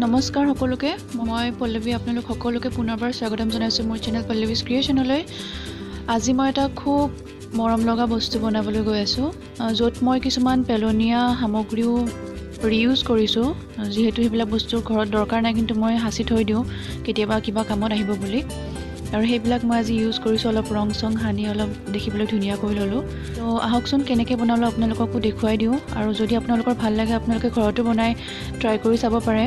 নমস্কাৰ সকলোকে মই পল্লৱী আপোনালোক সকলোকে পুনৰবাৰ স্বাগতম জনাইছোঁ মোৰ চেনেল পল্লৱীজ ক্ৰিয়েশ্যনলৈ। আজি মই এটা খুব মৰম লগা বস্তু বনাবলৈ গৈ আছোঁ, য'ত মই কিছুমান পেলনীয়া সামগ্ৰীও ৰিইউজ কৰিছোঁ। যিহেতু সেইবিলাক বস্তু ঘৰত দৰকাৰ নাই, কিন্তু মই সাঁচি থৈ দিওঁ কেতিয়াবা কিবা কামত আহিব বুলি। আৰু সেইবিলাক মই আজি ইউজ কৰিছোঁ, অলপ ৰং চং সানি অলপ দেখিবলৈ ধুনীয়া কৰি ল'লোঁ। তো আহকচোন কেনেকৈ বনালোঁ আপোনালোককো দেখুৱাই দিওঁ। আৰু যদি আপোনালোকৰ ভাল লাগে আপোনালোকে ঘৰতো বনাই ট্ৰাই কৰি চাব পাৰে,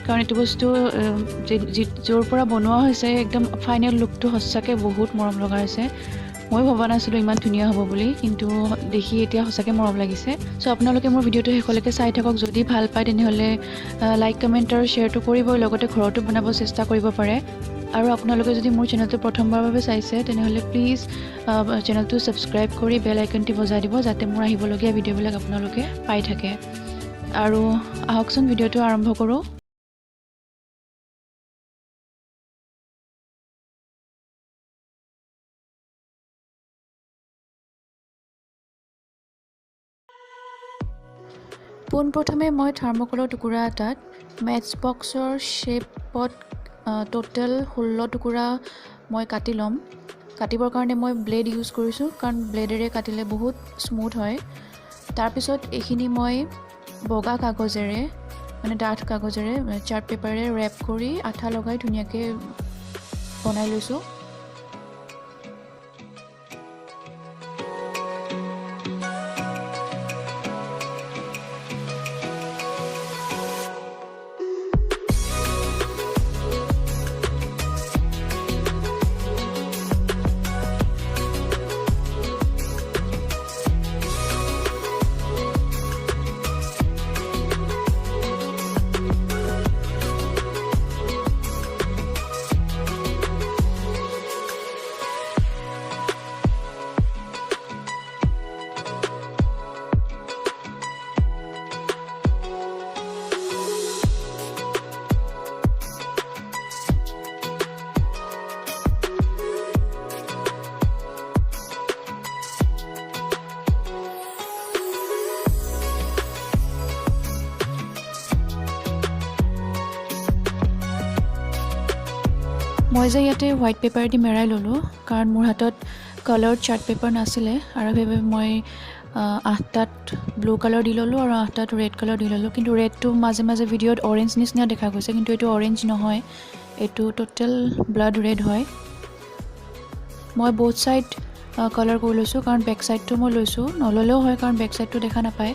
কাৰণ এইটো বস্তু য'ৰ পৰা বনোৱা হৈছে একদম ফাইনেল লুকটো সঁচাকৈ বহুত মৰম লগা হৈছে। মই ভবা নাছিলোঁ ইমান ধুনীয়া হ'ব বুলি, কিন্তু দেখি এতিয়া সঁচাকৈ মৰম লাগিছে। চ' আপোনালোকে মোৰ ভিডিঅ'টো শেষলৈকে চাই থাকক। যদি ভাল পায় তেনেহ'লে লাইক কমেণ্ট আৰু শ্বেয়াৰটো কৰিবই, লগতে ঘৰতো বনাব চেষ্টা কৰিব পাৰে। আৰু আপোনালোকে যদি মোৰ চেনেলটো প্ৰথমবাৰৰ বাবে চাইছে তেনেহ'লে প্লিজ চেনেলটো ছাবস্ক্ৰাইব কৰি বেল আইকনটি বজাই দিব, যাতে মোৰ আহিবলগীয়া ভিডিঅ'বিলাক আপোনালোকে পাই থাকে। আৰু আহকচোন ভিডিঅ'টো আৰম্ভ কৰোঁ। পোনপ্ৰথমে মই থাৰ্মকলৰ টুকুৰা এটাত মেটচ বক্সৰ শ্বেপত টোটেল 16 টুকুৰা মই কাটি ল'ম। কাটিবৰ কাৰণে মই ব্লেড ইউজ কৰিছোঁ, কাৰণ ব্লেডেৰে কাটিলে বহুত স্মুথ হয়। তাৰপিছত এইখিনি মই বগা কাগজেৰে, মানে ডাঠ কাগজেৰে, চাৰ্ট পেপাৰেৰে ৰেপ কৰি আঠা লগাই ধুনীয়াকৈ বনাই লৈছোঁ। মই যে ইয়াতে হোৱাইট পেপাৰেদি মেৰাই ল'লোঁ, কাৰণ মোৰ হাতত কালাৰ্ড চাৰ্ট পেপাৰ নাছিলে, আৰু সেইবাবে মই 8টাত ব্লু কালাৰ দি ল'লোঁ আৰু 8টাত ৰেড কালাৰ দি ল'লোঁ। কিন্তু ৰেডটো মাজে মাজে ভিডিঅ'ত অৰেঞ্জ নিচিনা দেখা গৈছে, কিন্তু এইটো অৰেঞ্জ নহয়, এইটো টোটেল ব্লাড ৰেড হয়। মই both ছাইড কালাৰ কৰি লৈছোঁ, কাৰণ বেক ছাইডটো মই লৈছোঁ, নল'লেও হয় কাৰণ বেক ছাইডটো দেখা নাপায়,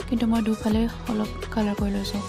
কিন্তু মই দুফালে অলপ কালাৰ কৰি লৈছোঁ।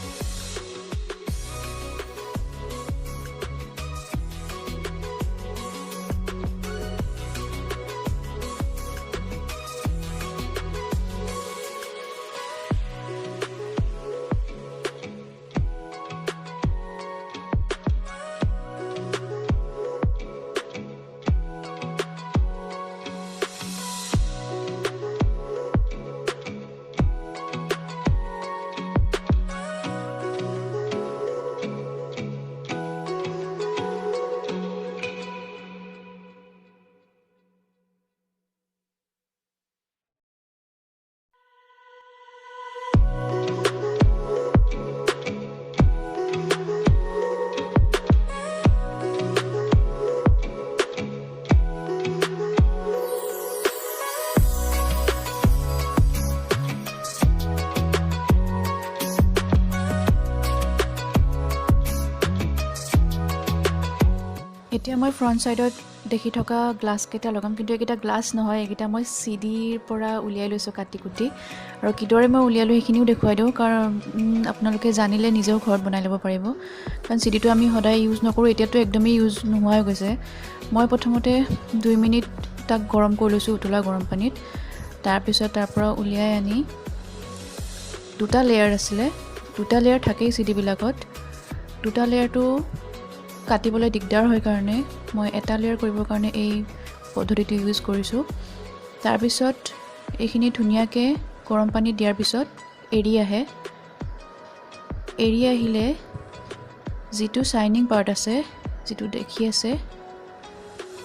এতিয়া মই ফ্ৰণ্ট ছাইডত দেখি থকা গ্লাছকেইটা লগাম, কিন্তু এইকেইটা গ্লাছ নহয়, এইকেইটা মই চিডিৰ পৰা উলিয়াই লৈছোঁ কাটি কুটি। আৰু কিদৰে মই উলিয়ালোঁ সেইখিনিও দেখুৱাই দিওঁ, কাৰণ আপোনালোকে জানিলে নিজেও ঘৰত বনাই ল'ব পাৰিব। কাৰণ চিডিটো আমি সদায় ইউজ নকৰোঁ, এতিয়াতো একদমেই ইউজ নোহোৱা হৈ গৈছে। মই প্ৰথমতে 2 মিনিট তাক গৰম কৰি লৈছোঁ উতলা গৰম পানীত। তাৰপিছত তাৰ পৰা উলিয়াই আনি, 2টা লেয়াৰ আছিলে, 2টা লেয়াৰ থাকেই চিডিবিলাকত, 2টা লেয়াৰটো কাটিবলৈ দিগদাৰ হয় কাৰণে মই এটা লেয়াৰ কৰিবৰ কাৰণে এই পদ্ধতিটো ইউজ কৰিছোঁ। তাৰপিছত এইখিনি ধুনীয়াকৈ গৰম পানীত দিয়াৰ পিছত এৰি আহে। এৰি আহিলে যিটো শ্বাইনিং পাৰ্ট আছে, যিটো দেখি আছে,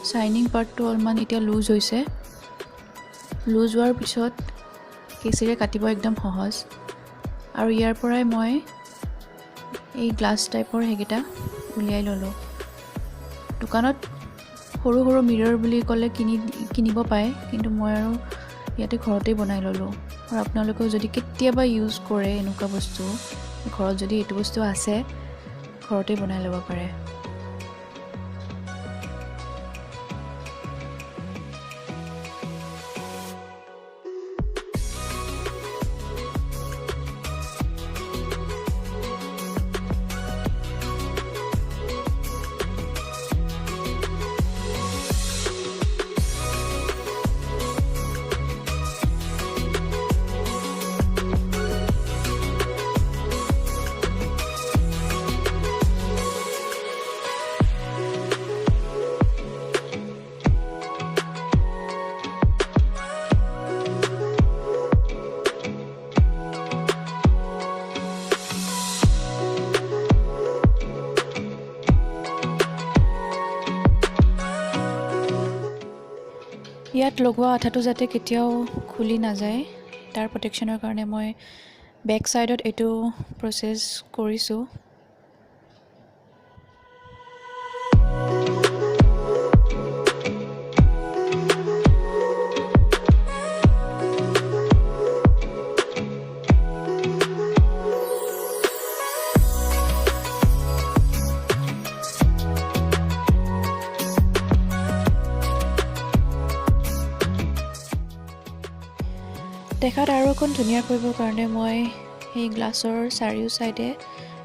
শ্বাইনিং পাৰ্টটো অলপমান এতিয়া লুজ হৈছে। লুজ হোৱাৰ পিছত কেঁচিৰে কাটিব একদম সহজ। আৰু ইয়াৰ পৰাই মই এই গ্লাছ টাইপৰ হেগিটা উলিয়াই ললো দোকানত সৰু সৰু মিৰৰ বুলি ক'লে কিনিব পায় কিন্তু মই আৰু ইয়াতে ঘৰতে বনাই ললো আৰু আপোনালোকেও যদি কেতিয়াবা ইউজ কৰে এনেকুৱা বস্তু ঘৰত যদি এইটো বস্তু আছে ঘৰতে বনাই ল'ব পাৰে ইয়াত লগোৱা আঠাটো যাতে কেতিয়াও খুলি নাযায় তাৰ প্ৰটেকশ্যনৰ কাৰণে মই বেক সাইডত এইটো প্ৰসেস কৰিছো দেখাত আৰু অকণ ধুনীয়া কৰিবৰ কাৰণে মই এই গ্লাছৰ চাৰিও সাইডে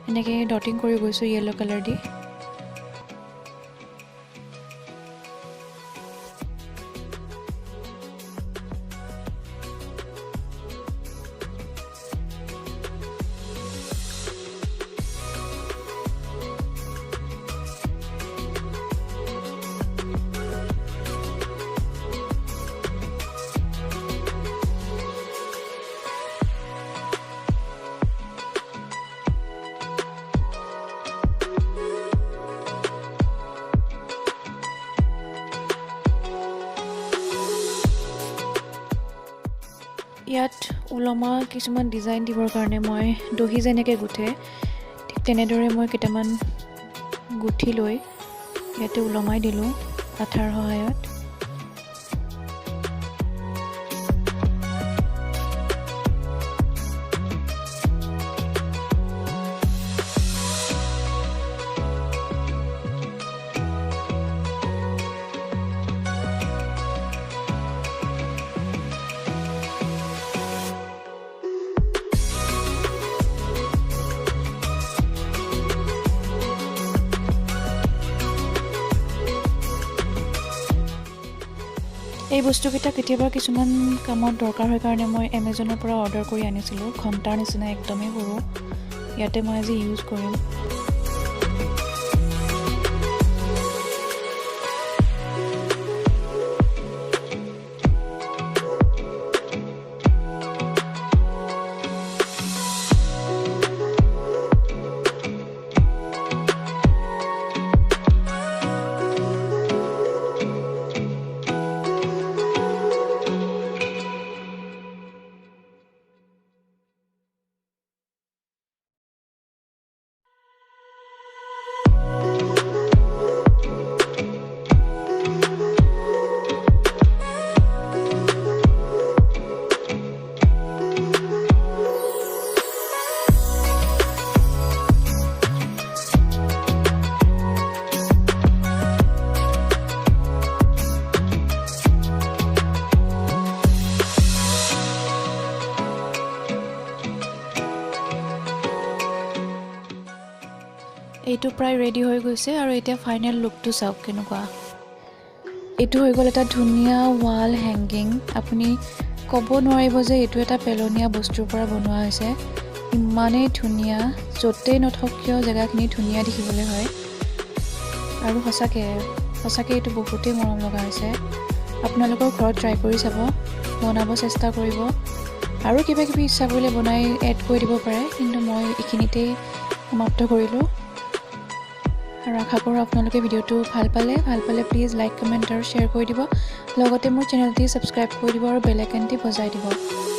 এনেকৈ ডটিং কৰি গৈছো ইয়েলো কালাৰ দি ইয়াত উলমা কিছুমান ডিজাইন দিবৰ কাৰণে মই দহি যেনেকৈ গুঠে ঠিক তেনেদৰে মই কেইটামান গুঠি লৈ ইয়াতে উলমাই দিলোঁ আঠাৰ সহায়ত এই বস্তুকেইটা কেতিয়াবা কিছুমান কামত দৰকাৰ হয় কাৰণে মই এমাজনৰ পৰা অৰ্ডাৰ কৰি আনিছিলোঁ ঘণ্টাৰ নিচিনা একদমেই সৰু ইয়াতে মই আজি ইউজ কৰিম এইটো প্ৰায় ৰেডি হৈ গৈছে আৰু এতিয়া ফাইনেল লুকটো চাওক কেনেকুৱা এইটো হৈ গ'ল এটা ধুনীয়া ৱাল হেংগিং আপুনি ক'ব নোৱাৰিব যে এইটো এটা পেলনীয়া বস্তুৰ পৰা বনোৱা হৈছে ইমানেই ধুনীয়া য'তেই নথক কিয় জেগাখিনি ধুনীয়া দেখিবলৈ হয় আৰু সঁচাকৈ এইটো বহুতেই মৰম লগা হৈছে আপোনালোকৰ ঘৰত ট্ৰাই কৰি চাব বনাব চেষ্টা কৰিব আৰু কিবা কিবি ইচ্ছা কৰিলে বনাই এড কৰি দিব পাৰে কিন্তু মই এইখিনিতেই সমাপ্ত কৰিলোঁ আৰু আশা কৰোঁ আপোনালোকে ভিডিঅ'টো ভাল পালে প্লিজ লাইক কমেণ্ট আৰু শ্বেয়াৰ কৰি দিব লগতে মোৰ চেনেলটি ছাবস্ক্ৰাইব কৰি দিব আৰু বেল আইকনটি বজাই দিব